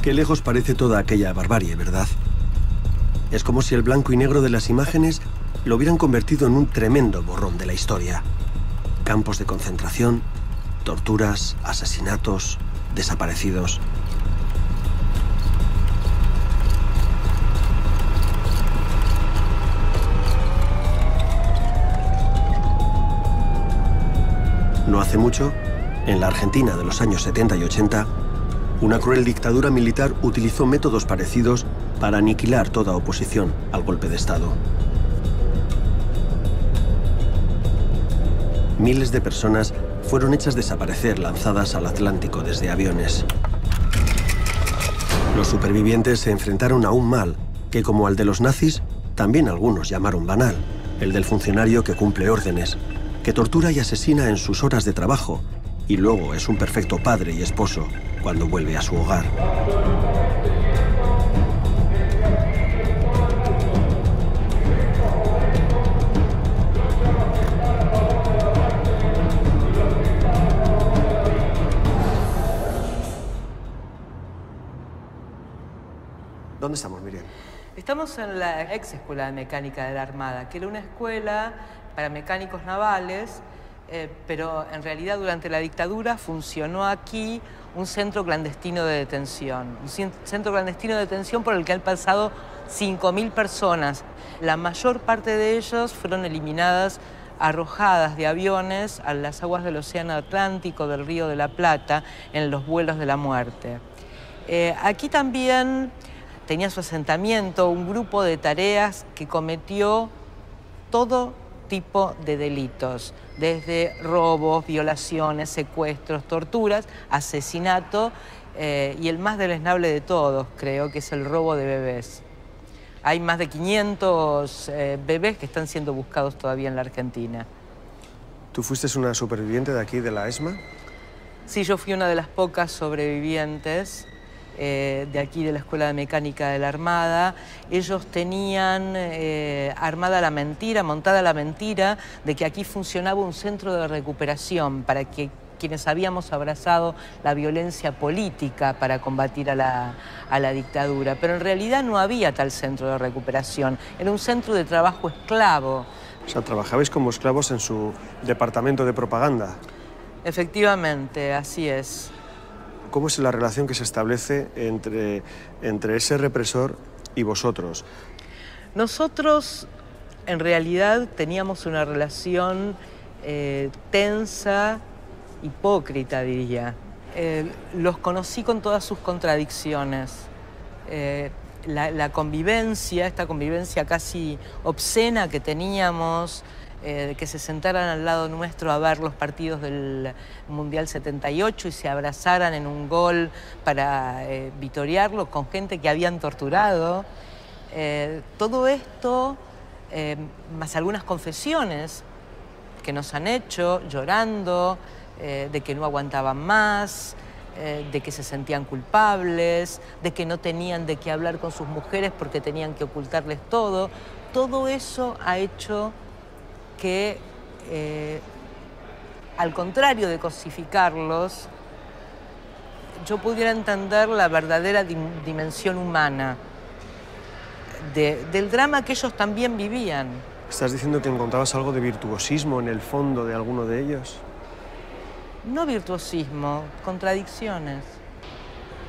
Qué lejos parece toda aquella barbarie, ¿verdad? Es como si el blanco y negro de las imágenes lo hubieran convertido en un tremendo borrón de la historia. Campos de concentración, torturas, asesinatos, desaparecidos. No hace mucho, en la Argentina de los años 70 y 80, una cruel dictadura militar utilizó métodos parecidos para aniquilar toda oposición al golpe de Estado. Miles de personas fueron hechas desaparecer lanzadas al Atlántico desde aviones. Los supervivientes se enfrentaron a un mal que, como al de los nazis, también algunos llamaron banal, el del funcionario que cumple órdenes, que tortura y asesina en sus horas de trabajo y luego es un perfecto padre y esposo cuando vuelve a su hogar. ¿Dónde estamos, Miriam? Estamos en la ex Escuela de Mecánica de la Armada, que era una escuela para mecánicos navales, pero en realidad durante la dictadura funcionó aquí un centro clandestino de detención. Un centro clandestino de detención por el que han pasado 5.000 personas. La mayor parte de ellos fueron eliminadas, arrojadas de aviones a las aguas del Océano Atlántico, del Río de la Plata, en los vuelos de la muerte. Aquí también tenía su asentamiento un grupo de tareas que cometió todo tipo de delitos, desde robos, violaciones, secuestros, torturas, asesinato y el más deleznable de todos, creo, que es el robo de bebés. Hay más de 500 bebés que están siendo buscados todavía en la Argentina. ¿Tú fuiste una superviviente de aquí, de la ESMA? Sí, yo fui una de las pocas sobrevivientes de aquí, de la Escuela de Mecánica de la Armada. Ellos tenían montada la mentira de que aquí funcionaba un centro de recuperación para que quienes habíamos abrazado la violencia política para combatir a la dictadura. Pero en realidad no había tal centro de recuperación, era un centro de trabajo esclavo. O sea, trabajabais como esclavos en su departamento de propaganda. Efectivamente, así es. ¿Cómo es la relación que se establece entre ese represor y vosotros? Nosotros, en realidad, teníamos una relación tensa, hipócrita, diría. Los conocí con todas sus contradicciones. La convivencia, esta convivencia casi obscena que teníamos, que se sentaran al lado nuestro a ver los partidos del Mundial 78 y se abrazaran en un gol para vitorearlo con gente que habían torturado. Todo esto, más algunas confesiones que nos han hecho llorando, de que no aguantaban más, de que se sentían culpables, de que no tenían de qué hablar con sus mujeres porque tenían que ocultarles todo. Todo eso ha hecho que, al contrario de cosificarlos, yo pudiera entender la verdadera dimensión humana del drama que ellos también vivían. ¿Estás diciendo que encontrabas algo de virtuosismo en el fondo de alguno de ellos? No virtuosismo, contradicciones.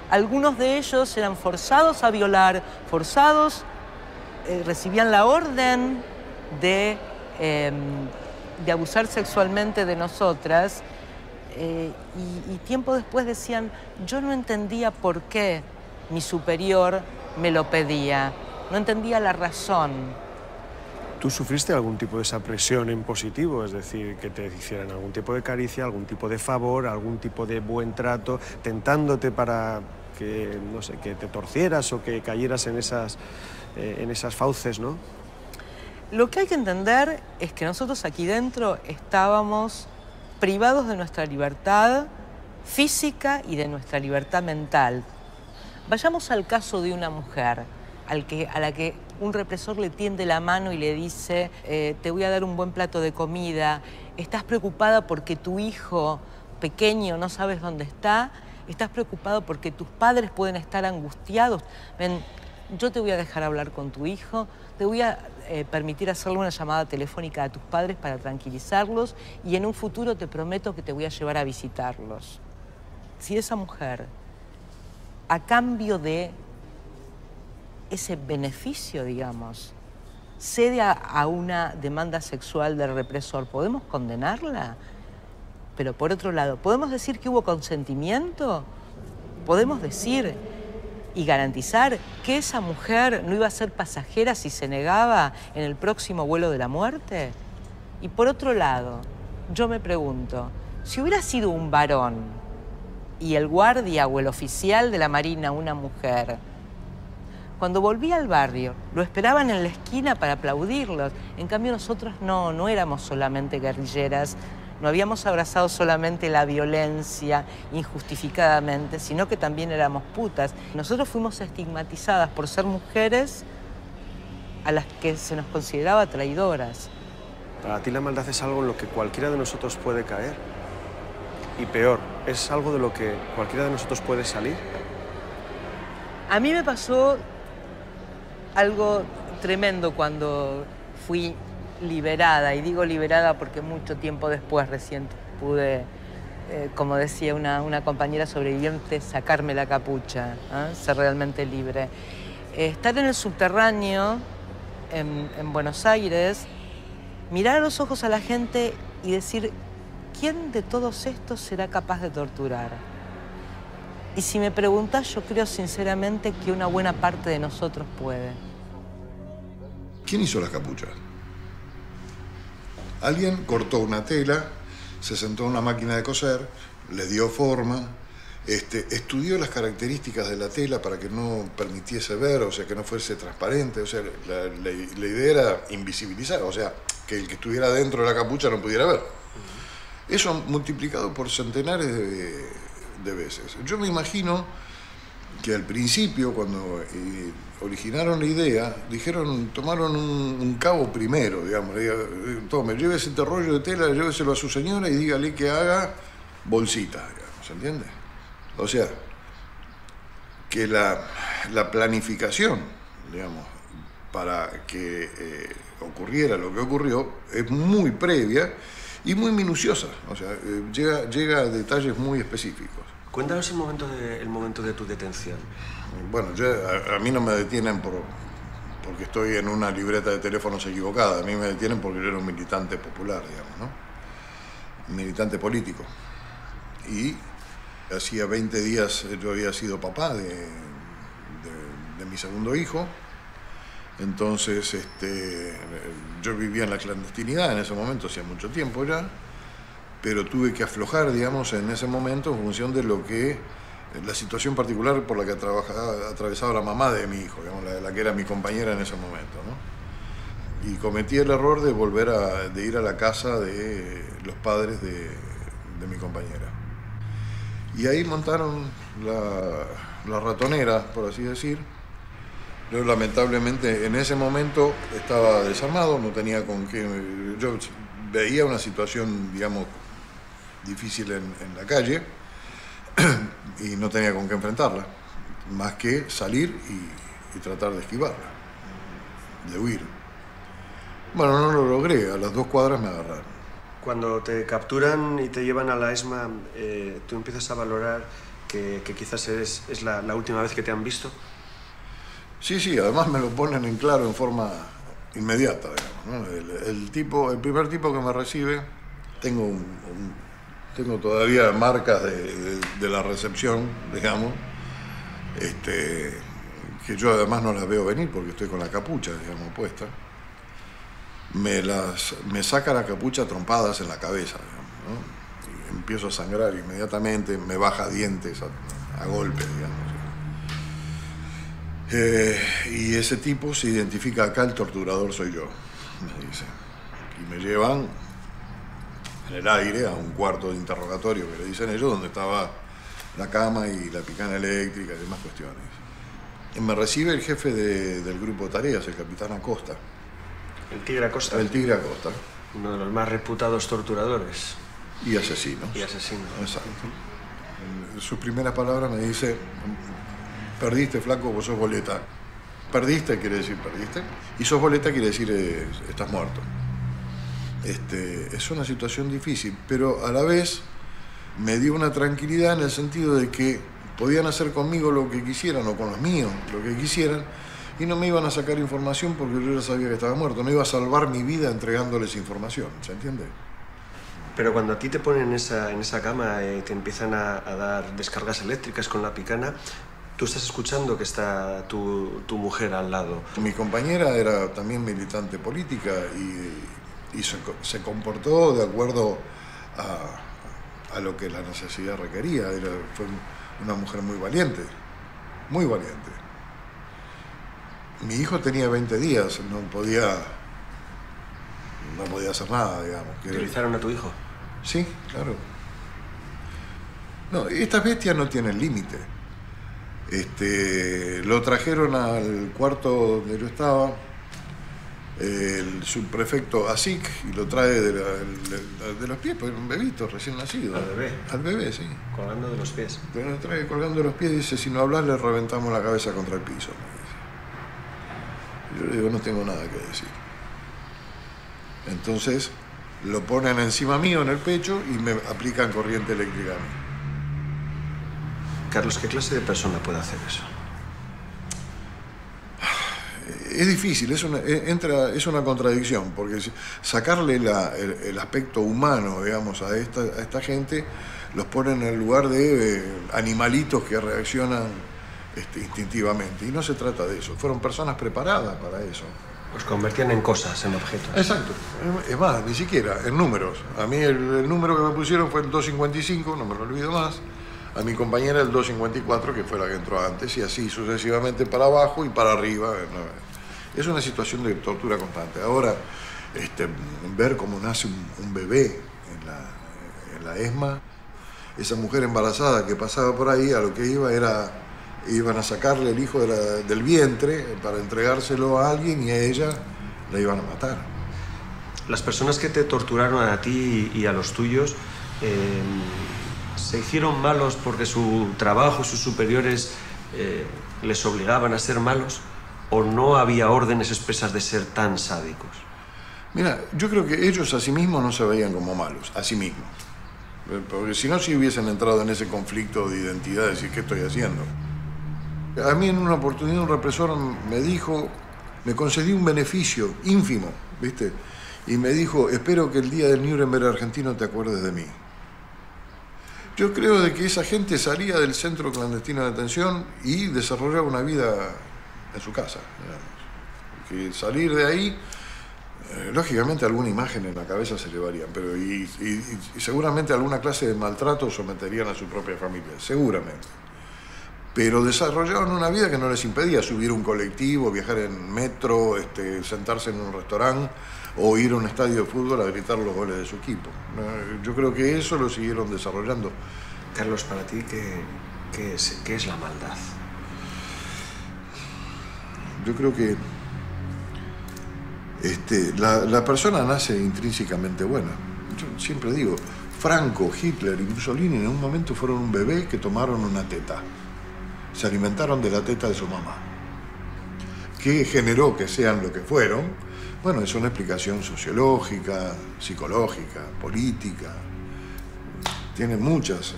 Algunos de ellos eran forzados a violar, recibían la orden de abusar sexualmente de nosotras y tiempo después decían, yo no entendía por qué mi superior me lo pedía, no entendía la razón. ¿Tú sufriste algún tipo de esa presión en positivo? Es decir, que te hicieran algún tipo de caricia, algún tipo de favor, algún tipo de buen trato, tentándote para que, no sé, que te torcieras o que cayeras en esas fauces, ¿no? Lo que hay que entender es que nosotros aquí dentro estábamos privados de nuestra libertad física y de nuestra libertad mental. Vayamos al caso de una mujer a la que un represor le tiende la mano y le dice, te voy a dar un buen plato de comida, estás preocupada porque tu hijo pequeño no sabes dónde está. estás preocupado porque tus padres pueden estar angustiados. Ven, yo te voy a dejar hablar con tu hijo, te voy a permitir hacerle una llamada telefónica a tus padres para tranquilizarlos y en un futuro te prometo que te voy a llevar a visitarlos. Si esa mujer, a cambio de ese beneficio, digamos, cede a una demanda sexual del represor, ¿podemos condenarla? Pero por otro lado, ¿podemos decir que hubo consentimiento? ¿Podemos decir y garantizar que esa mujer no iba a ser pasajera si se negaba en el próximo vuelo de la muerte? Y por otro lado, yo me pregunto, si hubiera sido un varón y el guardia o el oficial de la Marina una mujer, cuando volvía al barrio, lo esperaban en la esquina para aplaudirlos. En cambio, nosotros no éramos solamente guerrilleras, no habíamos abrazado solamente la violencia injustificadamente, sino que también éramos putas. Nosotros fuimos estigmatizadas por ser mujeres a las que se nos consideraba traidoras. Para ti la maldad es algo en lo que cualquiera de nosotros puede caer. Y peor, es algo de lo que cualquiera de nosotros puede salir. A mí me pasó algo tremendo cuando fui liberada, y digo liberada porque mucho tiempo después recién pude, como decía una compañera sobreviviente, sacarme la capucha, ser realmente libre. Estar en el subterráneo, en Buenos Aires, mirar a los ojos a la gente y decir, ¿quién de todos estos será capaz de torturar? Y si me preguntás, yo creo sinceramente que una buena parte de nosotros puede. ¿Quién hizo las capuchas? Alguien cortó una tela, se sentó en una máquina de coser, le dio forma, estudió las características de la tela para que no permitiese ver, o sea, que no fuese transparente. O sea, la idea era invisibilizar, o sea, que el que estuviera dentro de la capucha no pudiera ver. Eso multiplicado por centenares de veces. Yo me imagino que al principio, cuando originaron la idea, tomaron un cabo primero, digamos, tome, llévese este rollo de tela, lléveselo a su señora y dígale que haga bolsitas, digamos, ¿se entiende? O sea, que la planificación, digamos, para que ocurriera lo que ocurrió, es muy previa y muy minuciosa, o sea, llega a detalles muy específicos. Cuéntanos el momento de tu detención. Bueno, a mí no me detienen porque estoy en una libreta de teléfonos equivocada. A mí me detienen porque yo era un militante popular, digamos, ¿no? Militante político. Y hacía 20 días yo había sido papá de mi segundo hijo. Entonces, yo vivía en la clandestinidad en ese momento, hacía mucho tiempo ya, pero tuve que aflojar, digamos, en ese momento en función de la situación particular por la que atravesaba la mamá de mi hijo, digamos, la que era mi compañera en ese momento, ¿no? Y cometí el error de ir a la casa de los padres de mi compañera. Y ahí montaron la ratonera, por así decir. Yo lamentablemente en ese momento estaba desarmado, no tenía con qué. Yo veía una situación, digamos, difícil en la calle y no tenía con qué enfrentarla, más que salir y tratar de esquivarla, de huir. Bueno, no lo logré, a las 2 cuadras me agarraron. Cuando te capturan y te llevan a la ESMA, ¿tú empiezas a valorar que quizás es la última vez que te han visto? Sí, además me lo ponen en claro en forma inmediata, digamos, ¿no? El primer tipo que me recibe, tengo todavía marcas de la recepción, digamos, que yo además no las veo venir porque estoy con la capucha, digamos, puesta. Me saca la capucha a trompadas en la cabeza, digamos, ¿no? Y empiezo a sangrar inmediatamente, me baja dientes a golpes, digamos. Y ese tipo se identifica acá, el torturador soy yo, me dice. Y me llevan en el aire a un cuarto de interrogatorio, que le dicen ellos, donde estaba la cama y la picana eléctrica y demás cuestiones. Y me recibe el jefe del grupo de tareas, el capitán Acosta. ¿El Tigre Acosta? El Tigre Acosta. Uno de los más reputados torturadores. Y asesinos. Y asesinos. Exacto. Sus primeras palabras me dice: perdiste, flaco, vos sos boleta. Perdiste quiere decir perdiste, y sos boleta quiere decir estás muerto. Es una situación difícil, pero a la vez me dio una tranquilidad en el sentido de que podían hacer conmigo lo que quisieran, o con los míos lo que quisieran, y no me iban a sacar información porque yo ya sabía que estaba muerto. No iba a salvar mi vida entregándoles información, ¿se entiende? Pero cuando a ti te ponen en esa cama y te empiezan a dar descargas eléctricas con la picana, tú estás escuchando que está tu mujer al lado. Mi compañera era también militante política y se comportó de acuerdo a lo que la necesidad requería. Fue una mujer muy valiente, muy valiente. Mi hijo tenía 20 días, no podía hacer nada, digamos. ¿Utilizaron a tu hijo? Sí, claro. No, estas bestias no tienen límite. Lo trajeron al cuarto donde yo estaba, el subprefecto Asik, y lo trae de los pies, porque era un bebito recién nacido. ¿Al bebé? Al bebé, sí. Colgando de los pies. Pero lo trae colgando de los pies y dice: si no hablas, le reventamos la cabeza contra el piso. Yo le digo: no tengo nada que decir. Entonces lo ponen encima mío en el pecho y me aplican corriente eléctrica a mí. Carlos, ¿qué clase de persona puede hacer eso? Es difícil, es una contradicción, porque sacarle el aspecto humano, digamos, a esta gente, los pone en el lugar de animalitos que reaccionan instintivamente. Y no se trata de eso. Fueron personas preparadas para eso. Los convertían en cosas, en objetos. Exacto. Es más, ni siquiera, en números. A mí el número que me pusieron fue el 255, no me lo olvido más. A mi compañera el 254, que fue la que entró antes, y así sucesivamente para abajo y para arriba. Es una situación de tortura constante. Ahora, ver cómo nace un bebé en la ESMA, esa mujer embarazada que pasaba por ahí, a lo que iban a sacarle el hijo del vientre para entregárselo a alguien, y a ella la iban a matar. Las personas que te torturaron a ti y a los tuyos, ¿se hicieron malos porque su trabajo, sus superiores les obligaban a ser malos? ¿O no había órdenes expresas de ser tan sádicos? Mira, yo creo que ellos a sí mismos no se veían como malos, a sí mismos. Porque si no, si hubiesen entrado en ese conflicto de identidad, de decir: ¿qué estoy haciendo? A mí en una oportunidad un represor me concedió un beneficio ínfimo, ¿viste? Y me dijo: espero que el día del Nuremberg argentino te acuerdes de mí. Yo creo de que esa gente salía del centro clandestino de detención y desarrollaba una vida en su casa, digamos. Que salir de ahí, lógicamente alguna imagen en la cabeza se llevarían, pero y seguramente alguna clase de maltrato someterían a su propia familia, seguramente. Pero desarrollaban una vida que no les impedía subir un colectivo, viajar en metro, sentarse en un restaurante o ir a un estadio de fútbol a gritar los goles de su equipo. Yo creo que eso lo siguieron desarrollando. Carlos, para ti, ¿qué es la maldad? Yo creo que la persona nace intrínsecamente buena. Yo siempre digo, Franco, Hitler y Mussolini en un momento fueron un bebé que tomaron una teta. Se alimentaron de la teta de su mamá. ¿Qué generó que sean lo que fueron? Bueno, es una explicación sociológica, psicológica, política. Tiene muchas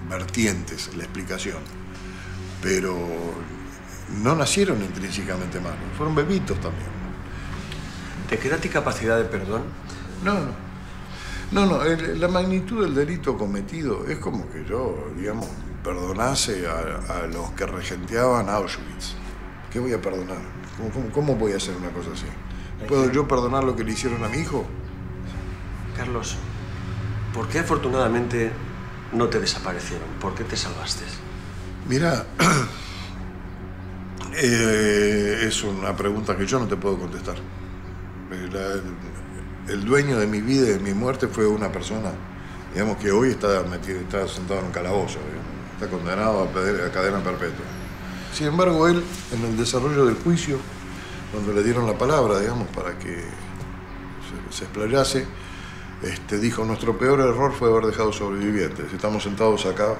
vertientes la explicación. Pero no nacieron intrínsecamente malos, fueron bebitos también. ¿Te queda a ti capacidad de perdón? No, la magnitud del delito cometido es como que yo, digamos, perdonase a los que regenteaban Auschwitz. ¿Qué voy a perdonar? ¿Cómo voy a hacer una cosa así? ¿Puedo yo perdonar lo que le hicieron a mi hijo? Carlos, ¿por qué afortunadamente no te desaparecieron? ¿Por qué te salvaste? Mira, es una pregunta que yo no te puedo contestar. El dueño de mi vida y de mi muerte fue una persona, digamos, que hoy está sentado en un calabozo, digamos, está condenado a cadena perpetua. Sin embargo, él, en el desarrollo del juicio, cuando le dieron la palabra, digamos, para que se explayase, dijo, nuestro peor error fue haber dejado sobrevivientes. Estamos sentados acá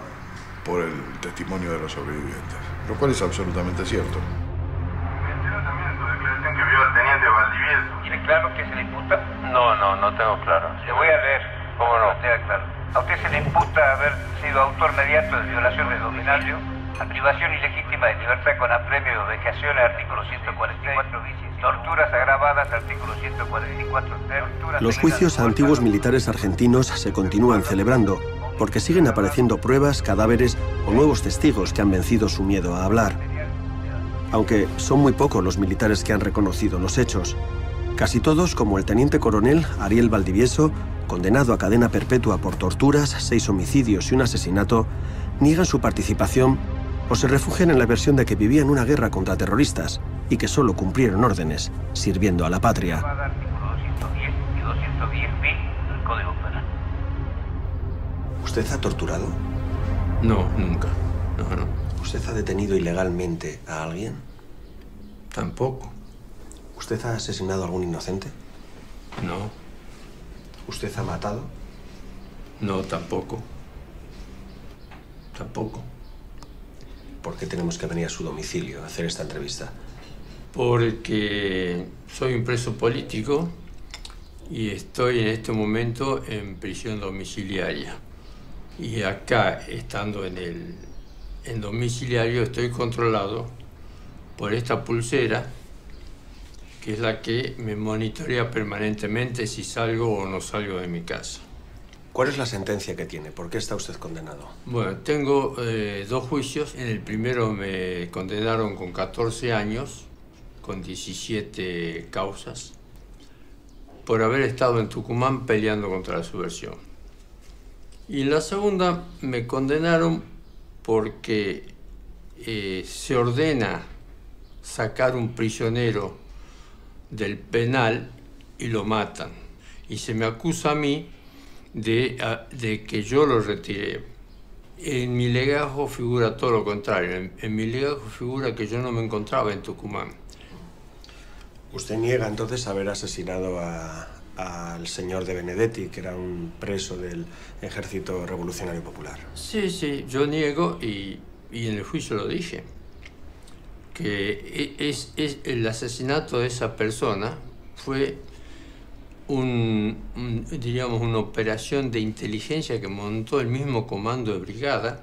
por el testimonio de los sobrevivientes, lo cual es absolutamente cierto. Me enteró también de su declaración que vio al teniente Valdivieso. ¿Tiene claro que se le imputa? No tengo claro. Le voy a leer. ¿Cómo no? Queda claro. A usted se le imputa haber sido autor mediato de violación de domicilio, a privación ilegítima de libertad con apremio de vejaciones, artículo 144 bis, torturas agravadas, artículo 144 ter. Los juicios a antiguos militares argentinos se continúan celebrando porque siguen apareciendo pruebas, cadáveres o nuevos testigos que han vencido su miedo a hablar. Aunque son muy pocos los militares que han reconocido los hechos. Casi todos, como el teniente coronel Ariel Valdivieso, condenado a cadena perpetua por torturas, 6 homicidios y un asesinato, niegan su participación o se refugian en la versión de que vivían una guerra contra terroristas y que solo cumplieron órdenes, sirviendo a la patria. Artículo 210 y 210 bis del Código Penal. ¿Usted ha torturado? No, nunca. No. ¿Usted ha detenido ilegalmente a alguien? Tampoco. ¿Usted ha asesinado a algún inocente? No. ¿Usted ha matado? No, tampoco. Tampoco. ¿Por qué tenemos que venir a su domicilio a hacer esta entrevista? Porque soy un preso político y estoy en este momento en prisión domiciliaria. Y acá, estando en domiciliario, estoy controlado por esta pulsera, que es la que me monitorea permanentemente si salgo o no salgo de mi casa. ¿Cuál es la sentencia que tiene? ¿Por qué está usted condenado? Bueno, tengo 2 juicios. En el primero me condenaron con 14 años, con 17 causas, por haber estado en Tucumán peleando contra la subversión. Y en la segunda me condenaron porque se ordena sacar un prisionero del penal y lo matan. Y se me acusa a mí de que yo lo retiré. En mi legajo figura todo lo contrario. En mi legajo figura que yo no me encontraba en Tucumán. Usted niega entonces haber asesinado al señor de Benedetti, que era un preso del Ejército Revolucionario Popular. Sí, yo niego y en el juicio lo dije. Que el asesinato de esa persona fue diríamos, una operación de inteligencia que montó el mismo comando de brigada,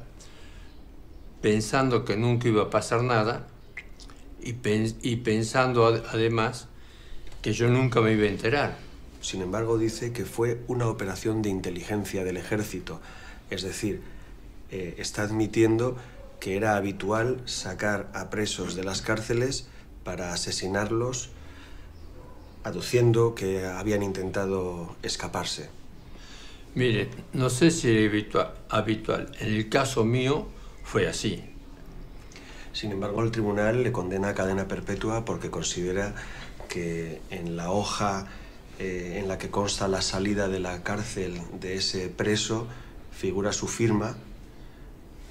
pensando que nunca iba a pasar nada y pensando además que yo nunca me iba a enterar. Sin embargo, dice que fue una operación de inteligencia del ejército, es decir, está admitiendo que era habitual sacar a presos de las cárceles para asesinarlos, aduciendo que habían intentado escaparse. Mire, no sé si es habitual. En el caso mío fue así. Sin embargo, el tribunal le condena a cadena perpetua porque considera que en la hoja en la que consta la salida de la cárcel de ese preso figura su firma.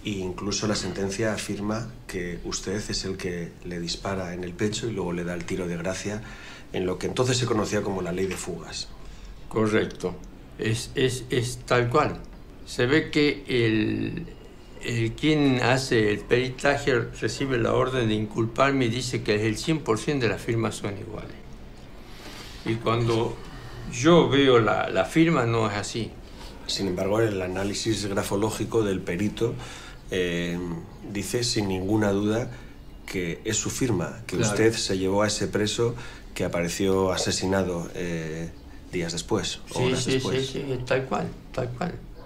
E incluso la sentencia afirma que usted es el que le dispara en el pecho y luego le da el tiro de gracia en lo que entonces se conocía como la ley de fugas. Correcto. Es tal cual. Se ve que quien hace el peritaje recibe la orden de inculparme y dice que el 100% de las firmas son iguales. Y cuando yo veo la firma no es así. Sin embargo, el análisis grafológico del perito dice sin ninguna duda que es su firma, que claro, usted se llevó a ese preso que apareció asesinado días después, o horas después. Sí, tal cual.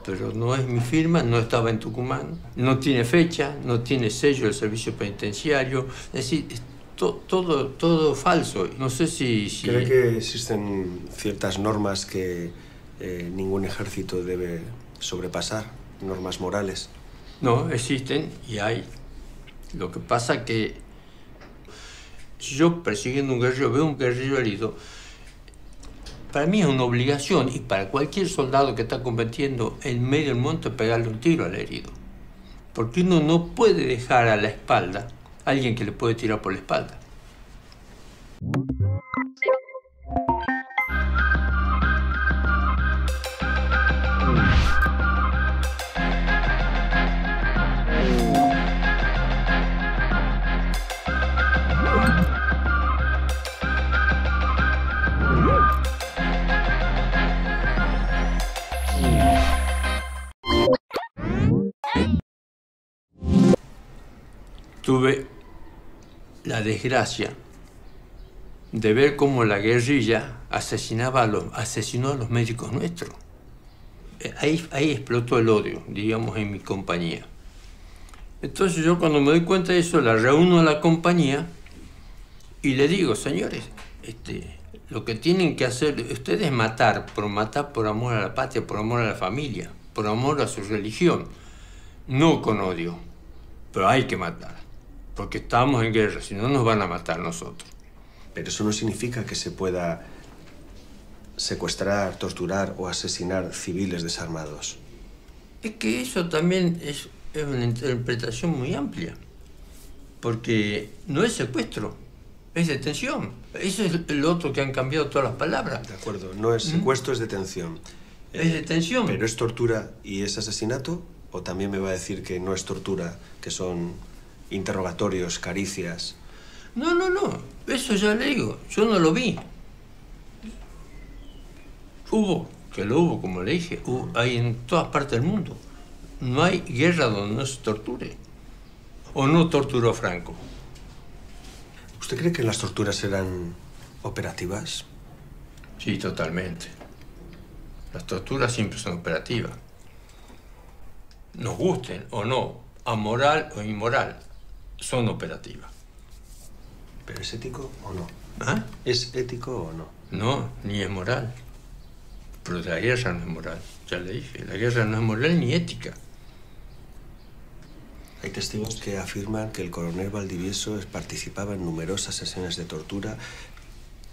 Pero no es mi firma, no estaba en Tucumán, no tiene fecha, no tiene sello del servicio penitenciario, es decir, todo falso. No sé si... ¿Cree que existen ciertas normas que ningún ejército debe sobrepasar, normas morales? No, existen y hay. Lo que pasa que yo persiguiendo un guerrillero, veo un guerrillero herido, para mí es una obligación y para cualquier soldado que está combatiendo en medio del monte pegarle un tiro al herido. Porque uno no puede dejar a la espalda a alguien que le puede tirar por la espalda. tuve la desgracia de ver cómo la guerrilla asesinó a los médicos nuestros. Ahí explotó el odio, digamos, en mi compañía. Entonces yo cuando me doy cuenta de eso, la reúno a la compañía y le digo, señores, lo que tienen que hacer ustedes es matar por amor a la patria, por amor a la familia, por amor a su religión, no con odio, pero hay que matar, porque estamos en guerra, si no nos van a matar nosotros. Pero eso no significa que se pueda secuestrar, torturar o asesinar civiles desarmados. Es que eso también es una interpretación muy amplia, porque no es secuestro, es detención. Eso es el otro que han cambiado todas las palabras. De acuerdo, no es secuestro, es detención. Es detención. ¿Pero es tortura y es asesinato? ¿O también me va a decir que no es tortura, que son interrogatorios, caricias? No, eso ya le digo, yo no lo vi. Hubo, como le dije, hay en todas partes del mundo. No hay guerra donde no se torture. ¿O no torturó Franco? ¿Usted cree que las torturas eran operativas? Sí, totalmente. Las torturas siempre son operativas. Nos gusten o no, amoral o inmoral, son operativas. ¿Pero es ético o no? ¿Ah? ¿Es ético o no? No, ni es moral. Pero la guerra no es moral, ya le dije. La guerra no es moral ni ética. Hay testigos que afirman que el coronel Valdivieso participaba en numerosas sesiones de tortura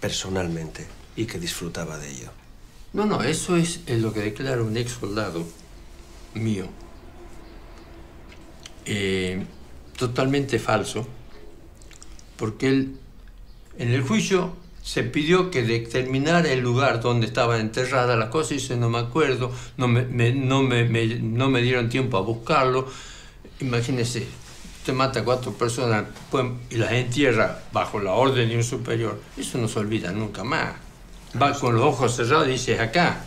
personalmente y que disfrutaba de ello. No, eso es lo que declara un ex soldado mío. Totalmente falso, porque él, en el juicio se pidió que determinara el lugar donde estaban enterradas las cosas y dice, no me acuerdo, no me dieron tiempo a buscarlo. Imagínese, usted mata a 4 personas y las entierra bajo la orden de un superior. Eso no se olvida nunca más. Va con los ojos cerrados y dice, acá.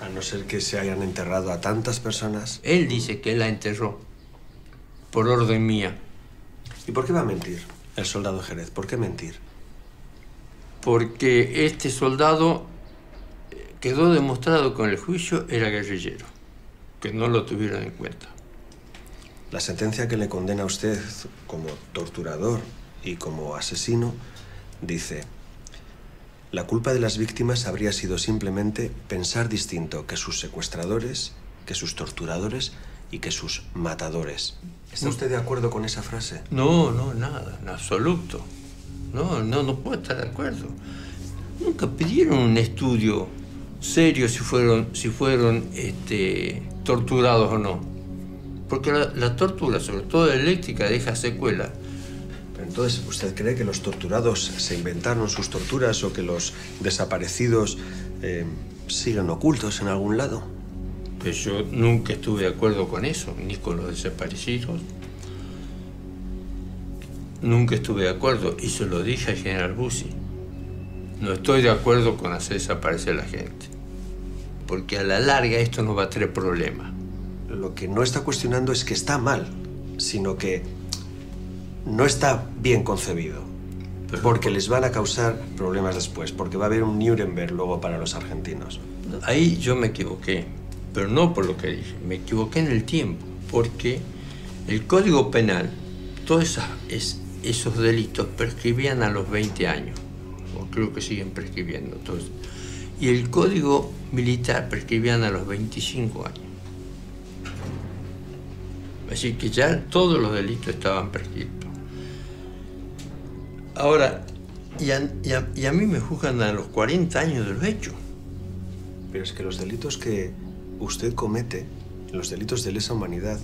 A no ser que se hayan enterrado a tantas personas. Él dice que él la enterró, por orden mía. ¿Y por qué va a mentir el soldado Jerez? ¿Por qué mentir? Porque este soldado quedó demostrado con el juicio era guerrillero, que no lo tuvieron en cuenta. La sentencia que le condena a usted como torturador y como asesino dice: la culpa de las víctimas habría sido simplemente pensar distinto que sus secuestradores, que sus torturadores y que sus matadores. ¿Está usted de acuerdo con esa frase? No, nada, en absoluto. No puedo estar de acuerdo. Nunca pidieron un estudio serio si fueron torturados o no. Porque la tortura, sobre todo la eléctrica, deja secuela. Pero entonces, ¿usted cree que los torturados se inventaron sus torturas o que los desaparecidos siguen ocultos en algún lado? Pues yo nunca estuve de acuerdo con eso, ni con los desaparecidos. Nunca estuve de acuerdo, y se lo dije al general Bussi. No estoy de acuerdo con hacer desaparecer a la gente, porque a la larga esto nos va a traer problemas. Lo que no está cuestionando es que está mal, sino que no está bien concebido. Porque les van a causar problemas después, porque va a haber un Nuremberg luego para los argentinos. Ahí yo me equivoqué, pero no por lo que dije. Me equivoqué en el tiempo, porque el Código Penal, todos esos delitos prescribían a los 20 años, o creo que siguen prescribiendo todos. Y el Código Militar prescribían a los 25 años. Así que ya todos los delitos estaban prescritos. Ahora, y a mí me juzgan a los 40 años de los hechos. Pero es que los delitos que usted comete, los delitos de lesa humanidad,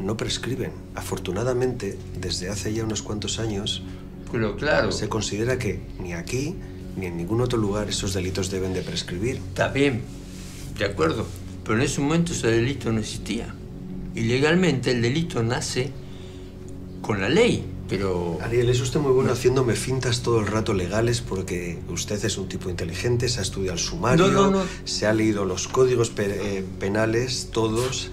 no prescriben. Afortunadamente, desde hace ya unos cuantos años, pero claro, se considera que ni aquí ni en ningún otro lugar esos delitos deben de prescribir. Está bien, de acuerdo, pero en ese momento ese delito no existía. Y legalmente el delito nace con la ley, pero... Ariel, es usted muy bueno haciéndome fintas todo el rato legales porque usted es un tipo inteligente, se ha estudiado el sumario, no. se ha leído los códigos penales, todos.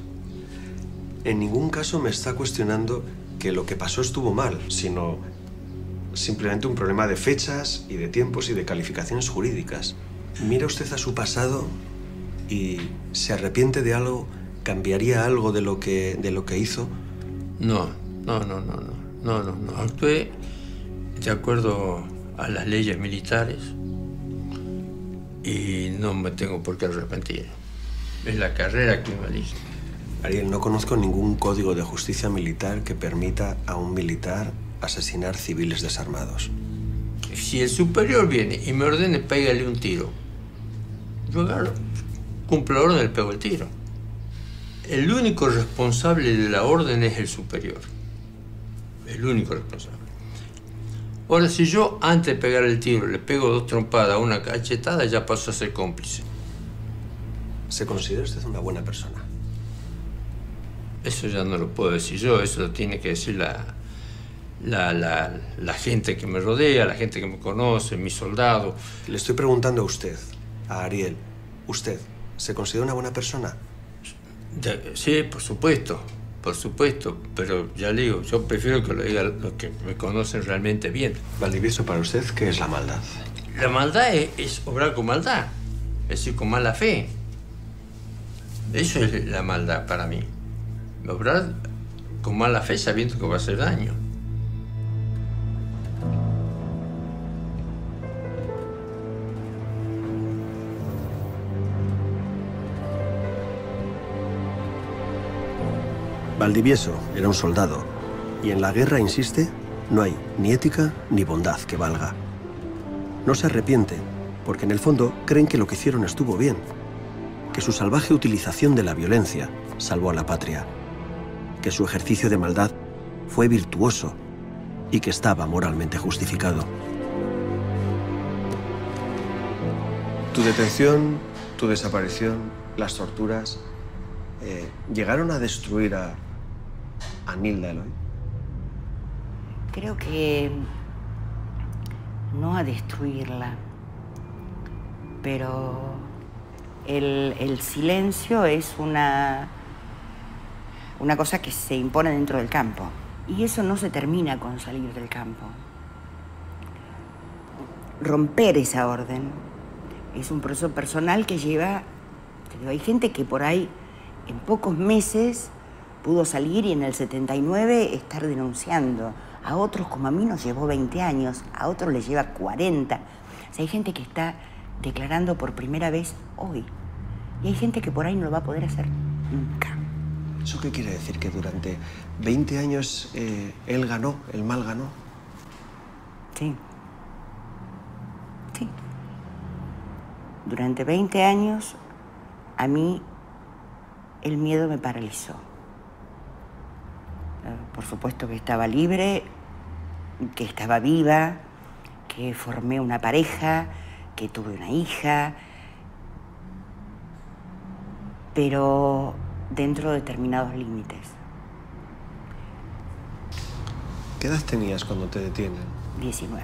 en ningún caso me está cuestionando que lo que pasó estuvo mal, sino simplemente un problema de fechas y de tiempos y de calificaciones jurídicas. Mira usted a su pasado y se arrepiente de algo, cambiaría algo de lo que hizo. No. Actué de acuerdo a las leyes militares y no me tengo por qué arrepentir. Es la carrera que me elige. Ariel, no conozco ningún código de justicia militar que permita a un militar asesinar civiles desarmados. Si el superior viene y me ordene pégale un tiro, yo agarro, cumplo la orden y le pego el tiro. El único responsable de la orden es el superior. El único responsable. Ahora, si yo antes de pegar el tiro le pego 2 trompadas, una cachetada, ya paso a ser cómplice. ¿Se considera usted una buena persona? Eso ya no lo puedo decir yo, eso lo tiene que decir la gente que me rodea, la gente que me conoce, mis soldados. Le estoy preguntando a usted, a Ariel. ¿Usted se considera una buena persona? Sí, por supuesto, pero ya le digo, yo prefiero que lo digan los que me conocen realmente bien. Valdivieso, para usted, ¿qué es la maldad? La maldad es obrar con maldad, es decir, con mala fe. Eso es la maldad para mí. Obrar con mala fe sabiendo que va a hacer daño. Valdivieso era un soldado, y en la guerra, insiste, no hay ni ética ni bondad que valga. No se arrepiente, porque en el fondo creen que lo que hicieron estuvo bien, que su salvaje utilización de la violencia salvó a la patria, que su ejercicio de maldad fue virtuoso y que estaba moralmente justificado. Tu detención, tu desaparición, las torturas, ¿llegaron a destruir a Nilda Eloy? Creo que no a destruirla, pero el silencio es una cosa que se impone dentro del campo. Y eso no se termina con salir del campo. Romper esa orden es un proceso personal que lleva... Hay gente que por ahí en pocos meses pudo salir y en el 79 estar denunciando. A otros, como a mí, nos llevó 20 años, a otros les lleva 40. O sea, hay gente que está declarando por primera vez hoy. Y hay gente que por ahí no lo va a poder hacer nunca. ¿Eso qué quiere decir? ¿Que durante 20 años él ganó, el mal ganó? Sí. Sí. Durante 20 años, a mí, el miedo me paralizó. Por supuesto que estaba libre, que estaba viva, que formé una pareja, que tuve una hija, pero dentro de determinados límites. ¿Qué edad tenías cuando te detienen? 19.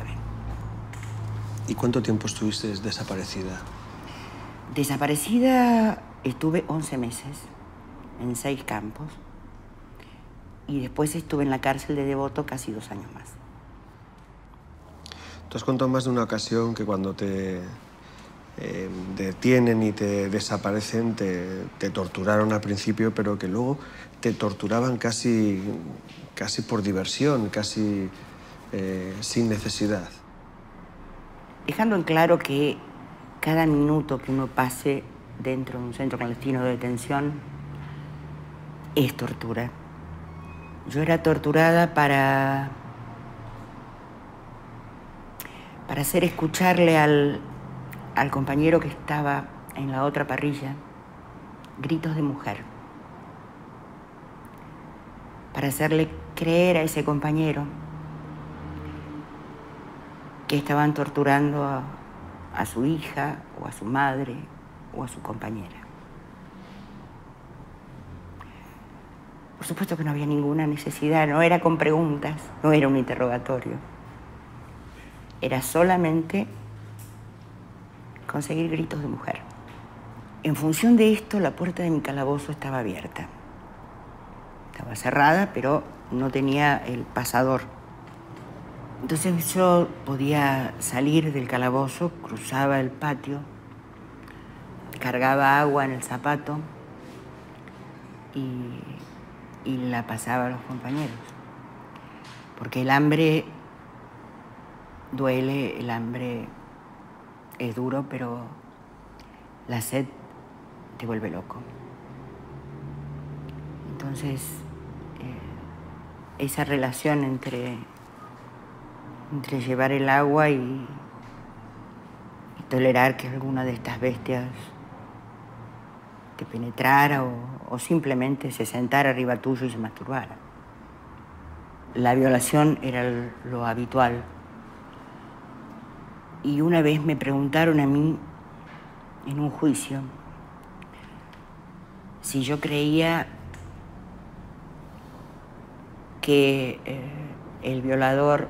¿Y cuánto tiempo estuviste desaparecida? Desaparecida estuve 11 meses en 6 campos. Y después estuve en la cárcel de Devoto casi 2 años más. Tú has contado más de una ocasión que cuando te detienen y te desaparecen, te torturaron al principio, pero que luego te torturaban casi por diversión, casi sin necesidad. Dejando en claro que cada minuto que uno pase dentro de un centro clandestino de detención es tortura. Yo era torturada para hacer escucharle al compañero que estaba en la otra parrilla gritos de mujer. Para hacerle creer a ese compañero que estaban torturando a su hija o a su madre o a su compañera. Por supuesto que no había ninguna necesidad, no era con preguntas, no era un interrogatorio. Era solamente conseguir gritos de mujer. En función de esto, la puerta de mi calabozo estaba abierta. estaba cerrada, pero no tenía el pasador. Entonces yo podía salir del calabozo, cruzaba el patio, cargaba agua en el zapato y la pasaba a los compañeros. Porque el hambre duele, el hambre es duro, pero la sed te vuelve loco. Entonces, esa relación entre llevar el agua y tolerar que alguna de estas bestias te penetrara o simplemente se sentara arriba tuyo y se masturbara. La violación era lo habitual. Y una vez me preguntaron a mí, en un juicio, si yo creía que el violador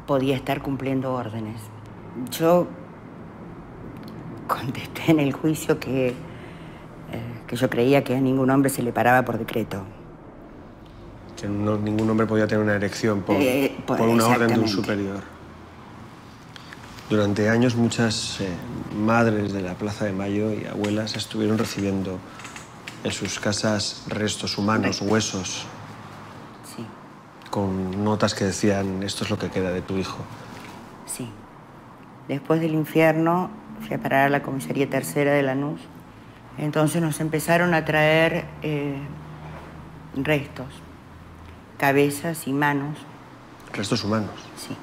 podía estar cumpliendo órdenes. Yo contesté en el juicio que yo creía que a ningún hombre se le paraba por decreto. Que ningún hombre podía tener una erección por una orden de un superior. Durante años muchas madres de la Plaza de Mayo y abuelas estuvieron recibiendo en sus casas restos humanos, huesos, sí, con notas que decían, esto es lo que queda de tu hijo. Sí. Después del infierno fui a parar a la comisaría tercera de Lanús. Entonces nos empezaron a traer restos, cabezas y manos. ¿Restos humanos? Sí.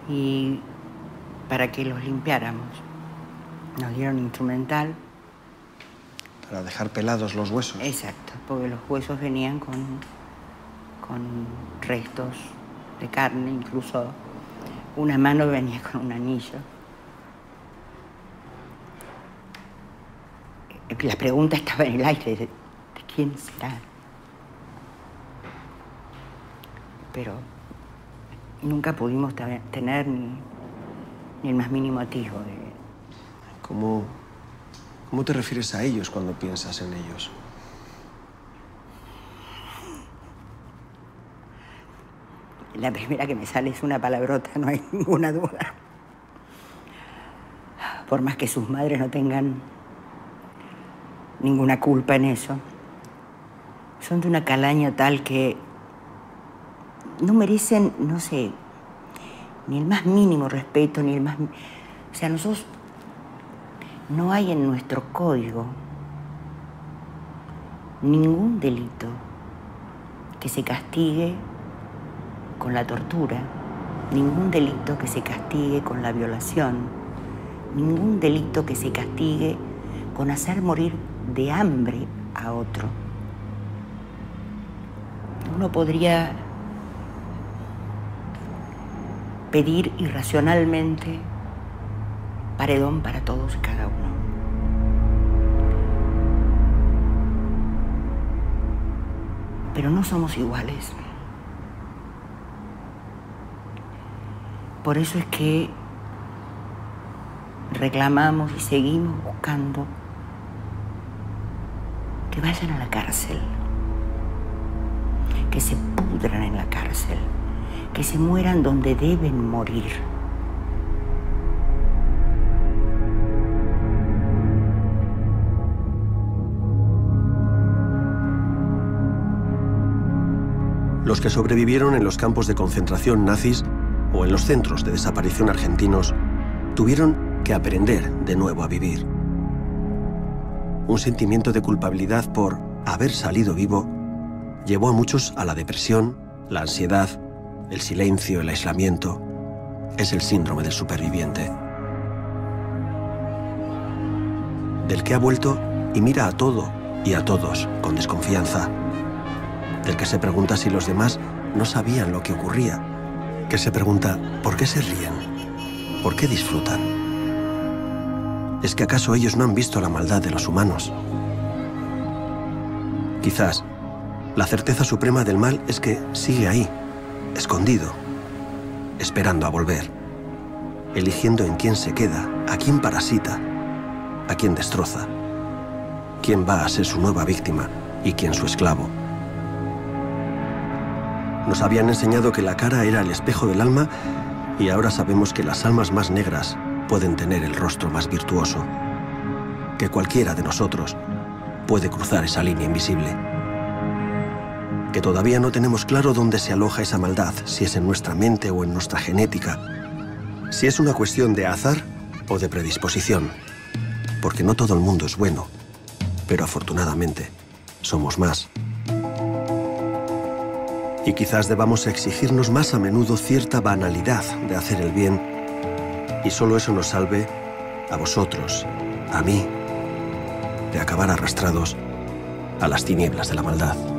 Y para que los limpiáramos. Nos dieron instrumental. Para dejar pelados los huesos. Exacto, porque los huesos venían con restos de carne, incluso una mano venía con un anillo. La pregunta estaba en el aire, ¿de quién será? Pero nunca pudimos tener ni el más mínimo atisbo de... ¿Cómo te refieres a ellos cuando piensas en ellos? La primera que me sale es una palabrota, no hay ninguna duda. Por más que sus madres no tengan ninguna culpa en eso, son de una calaña tal que no merecen, no sé, ni el más mínimo respeto, ni el más... O sea, nosotros... No hay en nuestro código ningún delito que se castigue con la tortura, ningún delito que se castigue con la violación, ningún delito que se castigue con hacer morir de hambre a otro. Uno podría pedir irracionalmente paredón para todos y cada uno. Pero no somos iguales. Por eso es que reclamamos y seguimos buscando que vayan a la cárcel, que se pudran en la cárcel, que se mueran donde deben morir. Los que sobrevivieron en los campos de concentración nazis o en los centros de desaparición argentinos tuvieron que aprender de nuevo a vivir. Un sentimiento de culpabilidad por haber salido vivo llevó a muchos a la depresión, la ansiedad, el silencio, el aislamiento. Es el síndrome del superviviente. Del que ha vuelto y mira a todo y a todos con desconfianza. Del que se pregunta si los demás no sabían lo que ocurría. Que se pregunta ¿por qué se ríen? ¿Por qué disfrutan? ¿Es que acaso ellos no han visto la maldad de los humanos? Quizás la certeza suprema del mal es que sigue ahí, escondido, esperando a volver, eligiendo en quién se queda, a quién parasita, a quién destroza, quién va a ser su nueva víctima y quién su esclavo. Nos habían enseñado que la cara era el espejo del alma y ahora sabemos que las almas más negras pueden tener el rostro más virtuoso, que cualquiera de nosotros puede cruzar esa línea invisible, que todavía no tenemos claro dónde se aloja esa maldad, si es en nuestra mente o en nuestra genética, si es una cuestión de azar o de predisposición, porque no todo el mundo es bueno, pero afortunadamente somos más. Y quizás debamos exigirnos más a menudo cierta banalidad de hacer el bien, y solo eso nos salve a vosotros, a mí, de acabar arrastrados a las tinieblas de la maldad.